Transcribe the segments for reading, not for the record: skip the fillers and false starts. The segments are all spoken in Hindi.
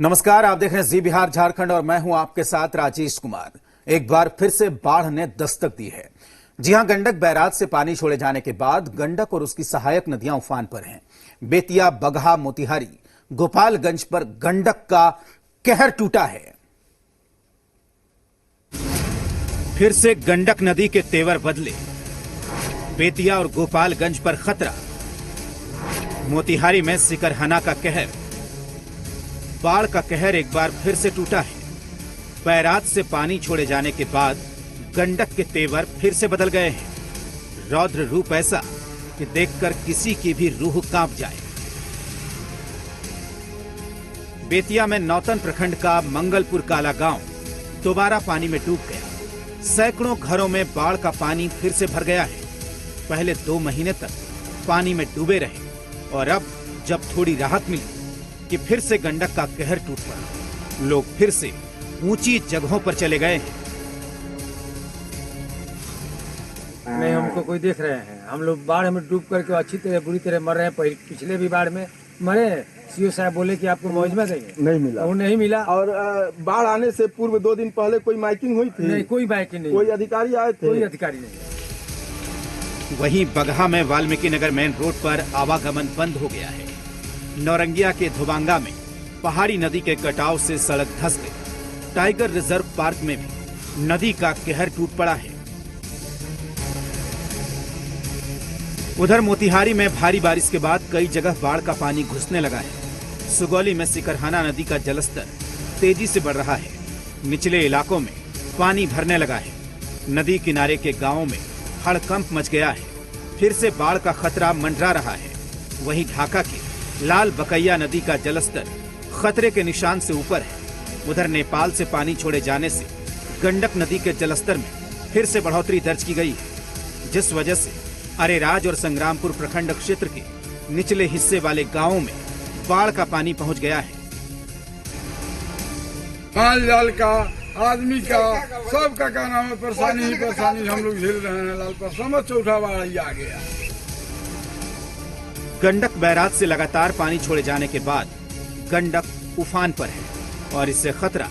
नमस्कार, आप देख रहे हैं जी बिहार झारखंड और मैं हूं आपके साथ राजेश कुमार। एक बार फिर से बाढ़ ने दस्तक दी है। जी हां, गंडक बैराज से पानी छोड़े जाने के बाद गंडक और उसकी सहायक नदियां उफान पर हैं। बेतिया, बगहा, मोतिहारी, गोपालगंज पर गंडक का कहर टूटा है। फिर से गंडक नदी के तेवर बदले। बेतिया और गोपालगंज पर खतरा। मोतिहारी में सिकरहना का कहर। बाढ़ का कहर एक बार फिर से टूटा है। बैराज से पानी छोड़े जाने के बाद गंडक के तेवर फिर से बदल गए हैं। रौद्र रूप ऐसा कि देखकर किसी की भी रूह कांप जाए। बेतिया में नौतन प्रखंड का मंगलपुर काला गांव दोबारा पानी में डूब गया। सैकड़ों घरों में बाढ़ का पानी फिर से भर गया है। पहले 2 महीने तक पानी में डूबे रहे और अब जब थोड़ी राहत मिली कि फिर से गंडक का कहर टूट पड़ा। लोग फिर से ऊंची जगहों पर चले गए हैं। नहीं, हमको कोई देख रहे हैं। हम लोग बाढ़ में डूब करके अच्छी तरह बुरी तरह मर रहे हैं। पिछले भी बाढ़ में मरे। सीओ साहब बोले कि आपको मुआवजा देंगे, नहीं मिला। वो नहीं मिला। और बाढ़ आने से पूर्व 2 दिन पहले कोई माइकिंग हुई थी? नहीं, कोई माइकिंग नहीं। कोई अधिकारी आए थे? कोई अधिकारी नहीं। वहीं बगहा में वाल्मीकि नगर मेन रोड पर आवागमन बंद हो गया है। नौरंगिया के धुबांगा में पहाड़ी नदी के कटाव से सड़क धंस गई। टाइगर रिजर्व पार्क में भी नदी का कहर टूट पड़ा है। उधर मोतिहारी में भारी बारिश के बाद कई जगह बाढ़ का पानी घुसने लगा है। सुगौली में सिकरहना नदी का जलस्तर तेजी से बढ़ रहा है। निचले इलाकों में पानी भरने लगा है। नदी किनारे के गांवों में हड़कंप मच गया है। फिर से बाढ़ का खतरा मंडरा रहा है। वहीं ढाका की लाल बकैया नदी का जलस्तर खतरे के निशान से ऊपर है। उधर नेपाल से पानी छोड़े जाने से गंडक नदी के जलस्तर में फिर से बढ़ोतरी दर्ज की गई है, जिस वजह से अरेराज और संग्रामपुर प्रखंड क्षेत्र के निचले हिस्से वाले गांवों में बाढ़ का पानी पहुंच गया है। माल जाल का, आदमी का, सबका क्या नाम है, परेशानी ही परेशानी हम लोग झेल रहे हैं। लाल पर समझ चौथा बाढ़ ही आ गया। गंडक बैराज से लगातार पानी छोड़े जाने के बाद गंडक उफान पर है और इससे खतरा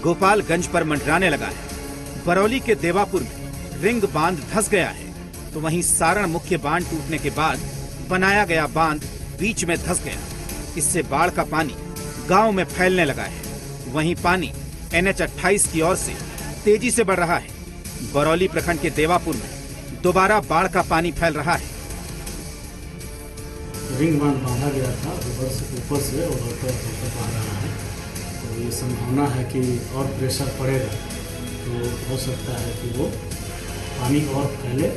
गोपालगंज पर मंडराने लगा है। बरौली के देवापुर में रिंग बांध धंस गया है, तो वहीं सारण मुख्य बांध टूटने के बाद बनाया गया बांध बीच में धंस गया। इससे बाढ़ का पानी गांव में फैलने लगा है। वहीं पानी NH 28 की ओर से तेजी से बढ़ रहा है। बरौली प्रखंड के देवापुर में दोबारा बाढ़ का पानी फैल रहा है। रिंग बांध बांधा गया था, ऊपर से और होकर बांध रहा है। तो ये संभावना है कि और प्रेशर पड़ेगा, तो हो सकता है कि वो पानी और फैले।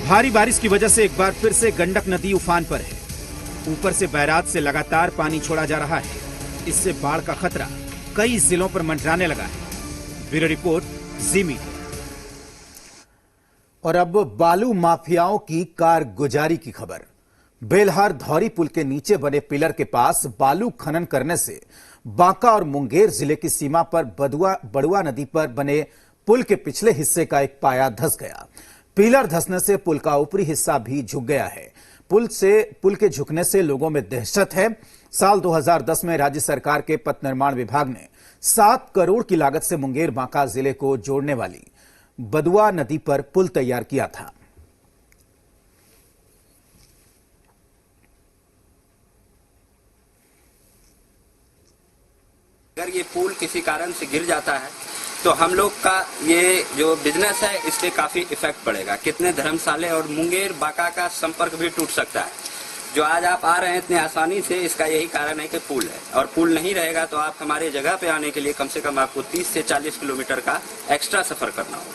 भारी बारिश की वजह से एक बार फिर से गंडक नदी उफान पर है। ऊपर से बैराज से लगातार पानी छोड़ा जा रहा है। इससे बाढ़ का खतरा कई जिलों पर मंडराने लगा है। ब्यूरो रिपोर्ट, जी मीडिया। और अब बालू माफियाओं की कारगुजारी की खबर। बेलहार धौरी पुल के नीचे बने पिलर के पास बालू खनन करने से बांका और मुंगेर जिले की सीमा पर बड़ुआ नदी पर बने पुल के पिछले हिस्से का एक पाया धंस गया। पिलर धंसने से पुल का ऊपरी हिस्सा भी झुक गया है। पुल के झुकने से लोगों में दहशत है। साल 2010 में राज्य सरकार के पथ निर्माण विभाग ने 7 करोड़ की लागत से मुंगेर बांका जिले को जोड़ने वाली बदुआ नदी पर पुल तैयार किया था। अगर ये पुल किसी कारण से गिर जाता है तो हम लोग का ये जो बिजनेस है इस पे काफी इफेक्ट पड़ेगा। कितने धर्मशाले और मुंगेर बांका का संपर्क भी टूट सकता है। जो आज आप आ रहे हैं इतनी आसानी से, इसका यही कारण है कि पुल है, और पुल नहीं रहेगा तो आप हमारे जगह पे आने के लिए कम से कम आपको 30 से 40 किलोमीटर का एक्स्ट्रा सफर करना होगा।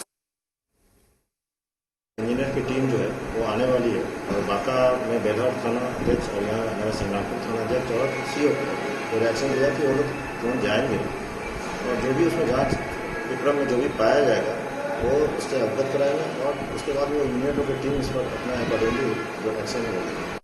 इंजीनियर की टीम जो है वो आने वाली है और बांका में बेलहार थाना अध्यक्ष और यहाँ हमारा संग्रामपुर थाना अध्यक्ष और सीओ को रिएक्शन दिया कि वो लोग तुरंत जाएंगे और जो भी उसमें जांच के क्रम में जो भी पाया जाएगा वो उससे अवगत कराएंगे और उसके बाद वो इंजीनियरों की टीम इस पर अपना अकॉर्डिंगली जो एक्शन होगी।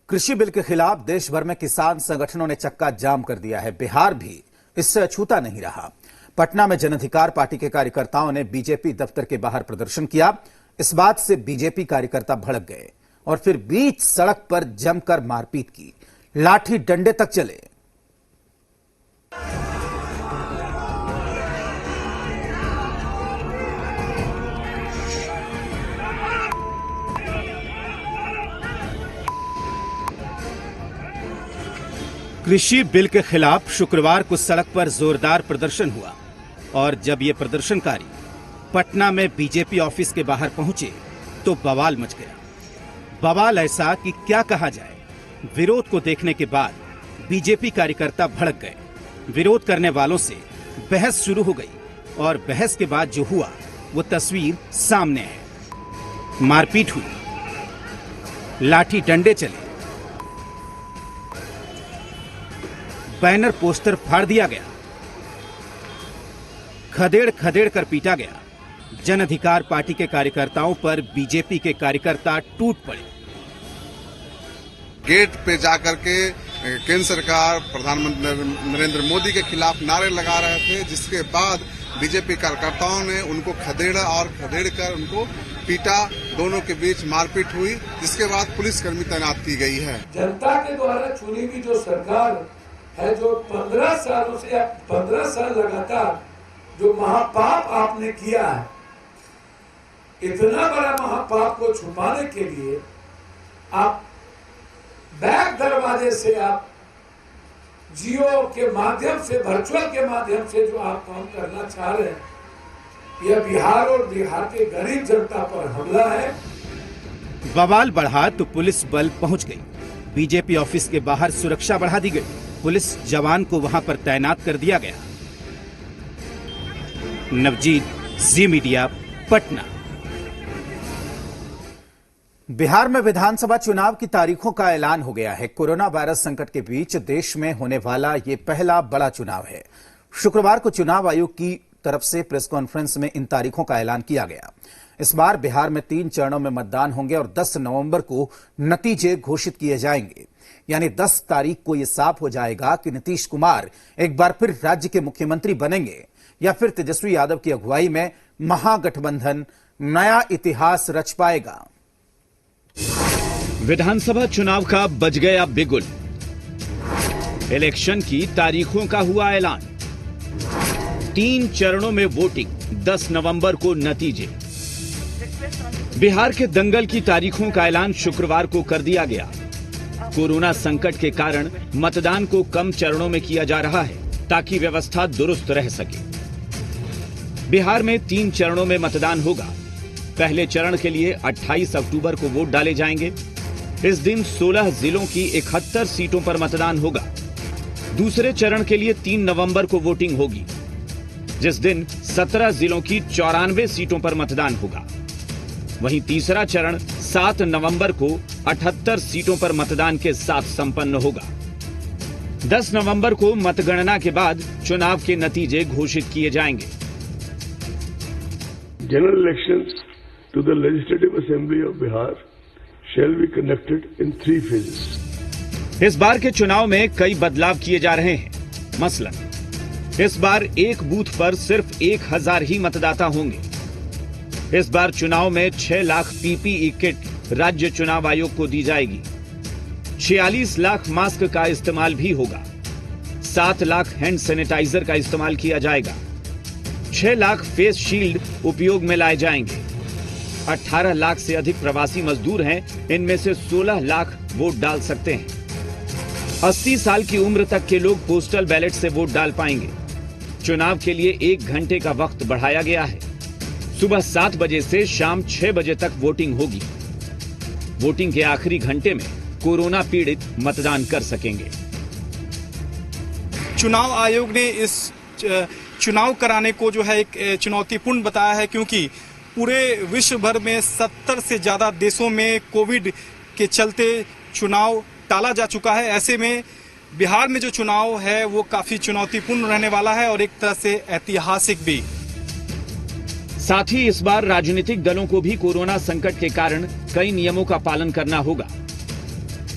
कृषि बिल के खिलाफ देश भर में किसान संगठनों ने चक्का जाम कर दिया है। बिहार भी इससे अछूता नहीं रहा। पटना में जन अधिकार पार्टी के कार्यकर्ताओं ने बीजेपी दफ्तर के बाहर प्रदर्शन किया। इस बात से बीजेपी कार्यकर्ता भड़क गए और फिर बीच सड़क पर जमकर मारपीट की। लाठी डंडे तक चले। कृषि बिल के खिलाफ शुक्रवार को सड़क पर जोरदार प्रदर्शन हुआ और जब ये प्रदर्शनकारी पटना में बीजेपी ऑफिस के बाहर पहुंचे तो बवाल मच गया। बवाल ऐसा कि क्या कहा जाए। विरोध को देखने के बाद बीजेपी कार्यकर्ता भड़क गए। विरोध करने वालों से बहस शुरू हो गई और बहस के बाद जो हुआ वो तस्वीर सामने है। मारपीट हुई, लाठी डंडे चले, बैनर पोस्टर फाड़ दिया गया, खदेड़ खदेड़ कर पीटा गया। जन अधिकार पार्टी के कार्यकर्ताओं पर बीजेपी के कार्यकर्ता टूट पड़े। गेट पे जाकर के केंद्र सरकार प्रधानमंत्री नरेंद्र मोदी के खिलाफ नारे लगा रहे थे, जिसके बाद बीजेपी कार्यकर्ताओं ने उनको खदेड़ कर उनको पीटा। दोनों के बीच मारपीट हुई, जिसके बाद पुलिसकर्मी तैनात की गई है। जनता के द्वारा चुनी हुई जो सरकार है, जो 15 सालों से 15 साल लगातार जो महापाप आपने किया है, इतना बड़ा महापाप को छुपाने के लिए आप बैक दरवाजे से, आप जियो के माध्यम से, वर्चुअल के माध्यम से जो आप काम करना चाह रहे हैं, यह बिहार और बिहार के गरीब जनता पर हमला है। बवाल बढ़ा तो पुलिस बल पहुंच गई। बीजेपी ऑफिस के बाहर सुरक्षा बढ़ा दी गई। पुलिस जवान को वहां पर तैनात कर दिया गया। नवजीत, जी मीडिया, पटना। बिहार में विधानसभा चुनाव की तारीखों का ऐलान हो गया है। कोरोना वायरस संकट के बीच देश में होने वाला ये पहला बड़ा चुनाव है। शुक्रवार को चुनाव आयोग की तरफ से प्रेस कॉन्फ्रेंस में इन तारीखों का ऐलान किया गया। इस बार बिहार में 3 चरणों में मतदान होंगे और 10 नवंबर को नतीजे घोषित किए जाएंगे। यानी 10 तारीख को यह साफ हो जाएगा कि नीतीश कुमार एक बार फिर राज्य के मुख्यमंत्री बनेंगे या फिर तेजस्वी यादव की अगुवाई में महागठबंधन नया इतिहास रच पाएगा। विधानसभा चुनाव का बज गया बिगुल। इलेक्शन की तारीखों का हुआ ऐलान। 3 चरणों में वोटिंग, 10 नवंबर को नतीजे। बिहार के दंगल की तारीखों का ऐलान शुक्रवार को कर दिया गया। कोरोना संकट के कारण मतदान को कम चरणों में किया जा रहा है ताकि व्यवस्था दुरुस्त रह सके। बिहार में 3 चरणों में मतदान होगा। पहले चरण के लिए 28 अक्टूबर को वोट डाले जाएंगे। इस दिन 16 जिलों की 71 सीटों पर मतदान होगा। दूसरे चरण के लिए 3 नवंबर को वोटिंग होगी, जिस दिन 17 जिलों की 94 सीटों पर मतदान होगा। वहीं तीसरा चरण 7 नवंबर को 78 सीटों पर मतदान के साथ संपन्न होगा। 10 नवंबर को मतगणना के बाद चुनाव के नतीजे घोषित किए जाएंगे। General elections to the Legislative Assembly of Bihar shall be conducted in 3 phases. इस बार के चुनाव में कई बदलाव किए जा रहे हैं। मसलन इस बार एक बूथ पर सिर्फ 1000 ही मतदाता होंगे। इस बार चुनाव में 6 लाख पीपीई किट राज्य चुनाव आयोग को दी जाएगी। 46 लाख मास्क का इस्तेमाल भी होगा। 7 लाख हैंड सैनिटाइजर का इस्तेमाल किया जाएगा। 6 लाख फेस शील्ड उपयोग में लाए जाएंगे। 18 लाख से अधिक प्रवासी मजदूर हैं, इनमें से 16 लाख वोट डाल सकते हैं। 80 साल की उम्र तक के लोग पोस्टल बैलेट से वोट डाल पाएंगे। चुनाव के लिए 1 घंटे का वक्त बढ़ाया गया है। सुबह 7 बजे से शाम 6 बजे तक वोटिंग होगी। वोटिंग के आखिरी घंटे में कोरोना पीड़ित मतदान कर सकेंगे। चुनाव आयोग ने इस चुनाव कराने को जो है एक चुनौतीपूर्ण बताया है, क्योंकि पूरे विश्व भर में 70 से ज्यादा देशों में कोविड के चलते चुनाव टाला जा चुका है। ऐसे में बिहार में जो चुनाव है वो काफी चुनौतीपूर्ण रहने वाला है और एक तरह से ऐतिहासिक भी। साथ ही इस बार राजनीतिक दलों को भी कोरोना संकट के कारण कई नियमों का पालन करना होगा।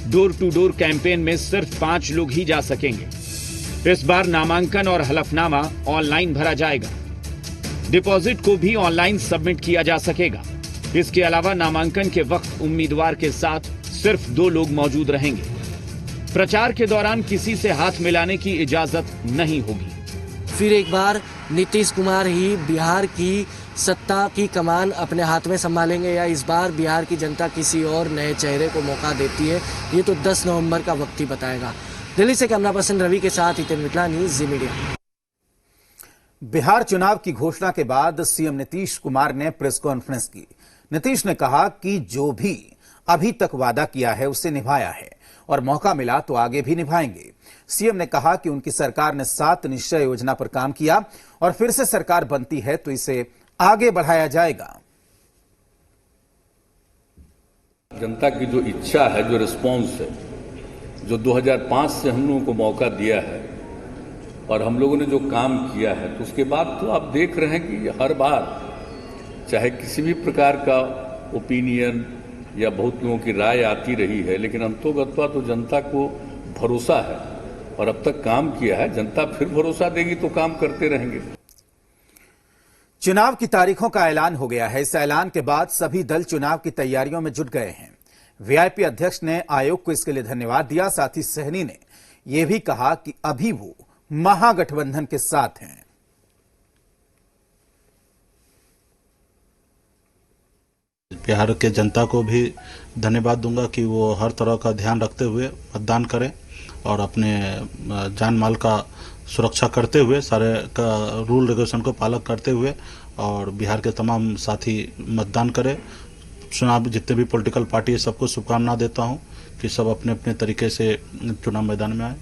डोर टू डोर कैंपेन में सिर्फ 5 लोग ही जा सकेंगे। इस बार नामांकन और हलफनामा ऑनलाइन भरा जाएगा। डिपॉजिट को भी ऑनलाइन सबमिट किया जा सकेगा। इसके अलावा नामांकन के वक्त उम्मीदवार के साथ सिर्फ 2 लोग मौजूद रहेंगे। प्रचार के दौरान किसी से हाथ मिलाने की इजाजत नहीं होगी। फिर एक बार नीतीश कुमार ही बिहार की सत्ता की कमान अपने हाथ में संभालेंगे या इस बार बिहार की जनता किसी और नए चेहरे को मौका देती है, ये तो 10 नवंबर का वक्त ही बताएगा। दिल्ली से कैमरा पर्सन रवि के साथ हितेन मिटलानी, जी मीडिया। बिहार चुनाव की घोषणा के बाद सीएम नीतीश कुमार ने प्रेस कॉन्फ्रेंस की। नीतीश ने कहा कि जो भी अभी तक वादा किया है उसे निभाया है और मौका मिला तो आगे भी निभाएंगे। सीएम ने कहा कि उनकी सरकार ने 7 निश्चय योजना पर काम किया और फिर से सरकार बनती है तो इसे आगे बढ़ाया जाएगा। जनता की जो इच्छा है, जो रिस्पॉन्स है, जो 2005 से हम लोगों को मौका दिया है और हम लोगों ने जो काम किया है, तो उसके बाद तो आप देख रहे हैं कि हर बार चाहे किसी भी प्रकार का ओपिनियन या बहुत लोगों की राय आती रही है, लेकिन अंतोगत्वा तो जनता को भरोसा है और अब तक काम किया है। जनता फिर भरोसा देगी तो काम करते रहेंगे। चुनाव की तारीखों का ऐलान हो गया है। इस ऐलान के बाद सभी दल चुनाव की तैयारियों में जुट गए हैं। वीआईपी अध्यक्ष ने आयोग को इसके लिए धन्यवाद दिया। साथ ही सहनी ने यह भी कहा कि अभी वो महागठबंधन के साथ हैं। बिहार के जनता को भी धन्यवाद दूंगा कि वो हर तरह का ध्यान रखते हुए मतदान करें और अपने जान माल का सुरक्षा करते हुए सारे का रूल रेगुलेशन को पालन करते हुए और बिहार के तमाम साथी मतदान करें। चुनाव जितने भी पॉलिटिकल पार्टी है सबको शुभकामना देता हूं कि सब अपने अपने तरीके से चुनाव मैदान में आए।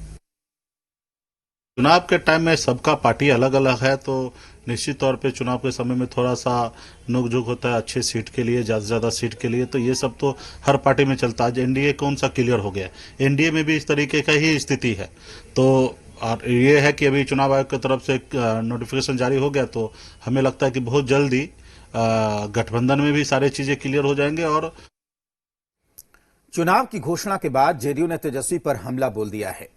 चुनाव के टाइम में सबका पार्टी अलग अलग है, तो निश्चित तौर पे चुनाव के समय में थोड़ा सा नोकझोंक होता है अच्छे सीट के लिए, ज्यादा से ज्यादा सीट के लिए, तो ये सब तो हर पार्टी में चलता है। आज एनडीए कौन सा क्लियर हो गया, एनडीए में भी इस तरीके का ही स्थिति है। तो और ये है कि अभी चुनाव आयोग की तरफ से नोटिफिकेशन जारी हो गया, तो हमें लगता है कि बहुत जल्दी गठबंधन में भी सारी चीजें क्लियर हो जाएंगे। और चुनाव की घोषणा के बाद जेडीयू ने तेजस्वी पर हमला बोल दिया है।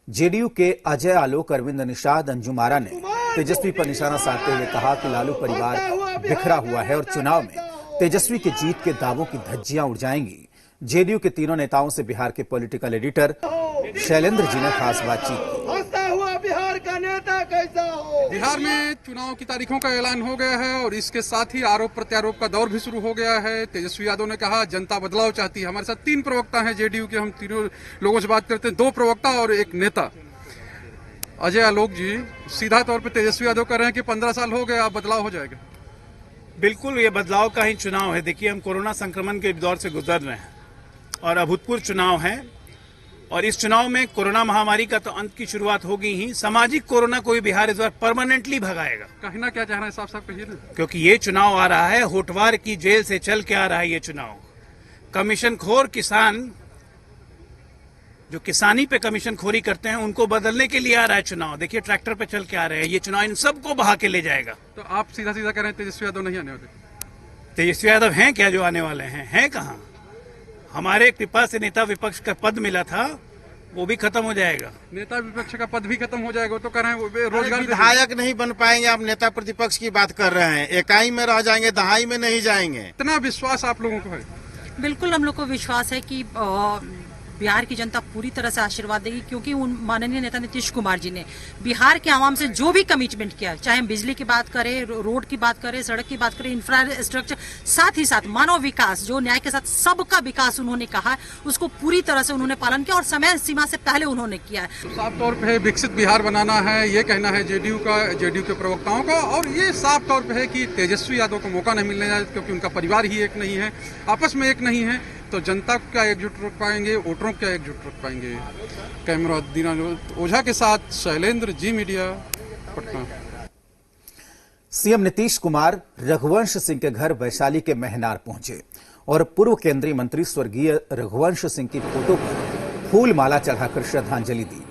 जेडीयू के अजय आलोक, अरविंद निषाद, अंजुम आरा ने तेजस्वी पर निशाना साधते हुए कहा कि लालू परिवार बिखरा हुआ है और चुनाव में तेजस्वी के जीत के दावों की धज्जियां उड़ जाएंगी। जेडीयू के तीनों नेताओं से बिहार के पॉलिटिकल एडिटर शैलेंद्र जी ने खास बातचीत की। बिहार का नेता कैसा हो? बिहार में चुनाव की तारीखों का ऐलान हो गया है और इसके साथ ही आरोप प्रत्यारोप का दौर भी शुरू हो गया है। तेजस्वी यादव ने कहा जनता बदलाव चाहती है। हमारे साथ 3 प्रवक्ता हैं जेडीयू के, हम तीनों लोगों से बात करते हैं। 2 प्रवक्ता और एक नेता। अजय आलोक जी, सीधा तौर पर तेजस्वी यादव कह रहे हैं कि 15 साल हो गए, अब बदलाव हो जाएगा। बिल्कुल, ये बदलाव का ही चुनाव है। देखिए, हम कोरोना संक्रमण के दौर से गुजर रहे हैं और अभूतपूर्व चुनाव है और इस चुनाव में कोरोना महामारी का तो अंत की शुरुआत होगी ही। सामाजिक कोरोना को भी बिहार इस बार परमानेंटली भगाएगा। कहना क्या चाह रहे हैं साफ साफ कहिए ना। क्योंकि ये चुनाव आ रहा है, होटवार की जेल से चल के आ रहा है ये चुनाव। कमीशन खोर किसान जो किसानी पे कमीशन खोरी करते हैं उनको बदलने के लिए आ रहा है चुनाव। देखिए, ट्रैक्टर पे चल के आ रहे हैं। ये चुनाव इन सबको बहा के ले जाएगा। तो आप सीधा सीधा कह रहे हैं तेजस्वी यादव नहीं आने वाले? तेजस्वी यादव हैं क्या जो आने वाले हैं? हैं कहाँ? हमारे कृपा से नेता विपक्ष का पद मिला था, वो भी खत्म हो जाएगा। नेता विपक्ष का पद भी खत्म हो जाएगा। तो कह रहे हैं रोजगार विधायक नहीं बन पाएंगे। आप नेता प्रतिपक्ष की बात कर रहे हैं, इकाई में रह जाएंगे, दहाई में नहीं जाएंगे। इतना विश्वास आप लोगों को है? बिल्कुल, हम लोग को विश्वास है कि बिहार की जनता पूरी तरह से आशीर्वाद देगी, क्योंकि उन माननीय नेता नीतीश कुमार जी ने बिहार के आवाम से जो भी कमिटमेंट किया, चाहे हम बिजली की बात करें, रोड की बात करें, सड़क की बात करें, इंफ्रास्ट्रक्चर, साथ ही साथ मानव विकास, जो न्याय के साथ सबका विकास उन्होंने कहा, उसको पूरी तरह से उन्होंने पालन किया और समय सीमा से पहले उन्होंने किया है। तो साफ तौर पर विकसित बिहार बनाना है, ये कहना है जेडीयू के प्रवक्ताओं का। और ये साफ तौर पर है कि तेजस्वी यादव को मौका नहीं मिलने जाए, क्योंकि उनका परिवार ही एक नहीं है, आपस में एक नहीं है। तो जनता को क्या एकजुट रख पाएंगे, वोटरों को क्या एकजुट रख पाएंगे? कैमरा दीनानाथ ओझा के साथ शैलेंद्र, जी मीडिया, पटना। सीएम नीतीश कुमार रघुवंश सिंह के घर वैशाली के महनार पहुंचे और पूर्व केंद्रीय मंत्री स्वर्गीय रघुवंश सिंह की फोटो पर फूल माला चढ़ाकर श्रद्धांजलि दी।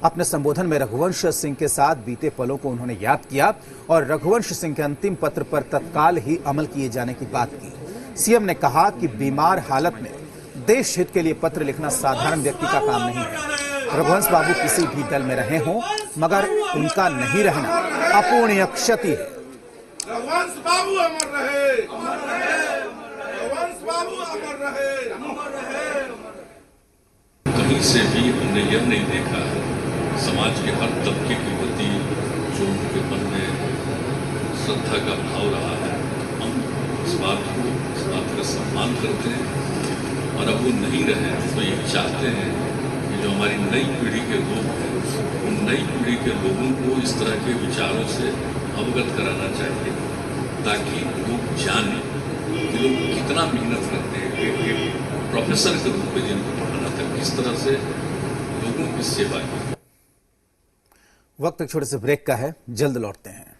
अपने संबोधन में रघुवंश सिंह के साथ बीते पलों को उन्होंने याद किया और रघुवंश सिंह के अंतिम पत्र पर तत्काल ही अमल किए जाने की बात की। सीएम ने कहा कि बीमार हालत में देश हित के लिए पत्र लिखना साधारण व्यक्ति का काम नहीं है। रघुवंश बाबू किसी भी दल में रहे हों, मगर उनका नहीं रहना अपूर्णीय क्षति है। रघुवंश बाबू अमर रहे, रघुवंश बाबू अमर रहे। कहीं से भी हमने यह नहीं देखा है समाज के हर तबके के प्रति जो उनके मन में श्रद्धा का भाव रहा है, हम इस बात का सम्मान करते हैं। और अब वो नहीं रहे तो ये चाहते हैं कि जो हमारी नई पीढ़ी के लोग हैं उन नई पीढ़ी के लोगों को इस तरह के विचारों से अवगत कराना चाहिए, ताकि लोग जानें कि लोग कितना मेहनत करते हैं। एक प्रोफेसर के रूप में जिनको पढ़ाना था, किस तरह से लोगों की सेवा की। वक्त एक छोटे से ब्रेक का है, जल्द लौटते हैं।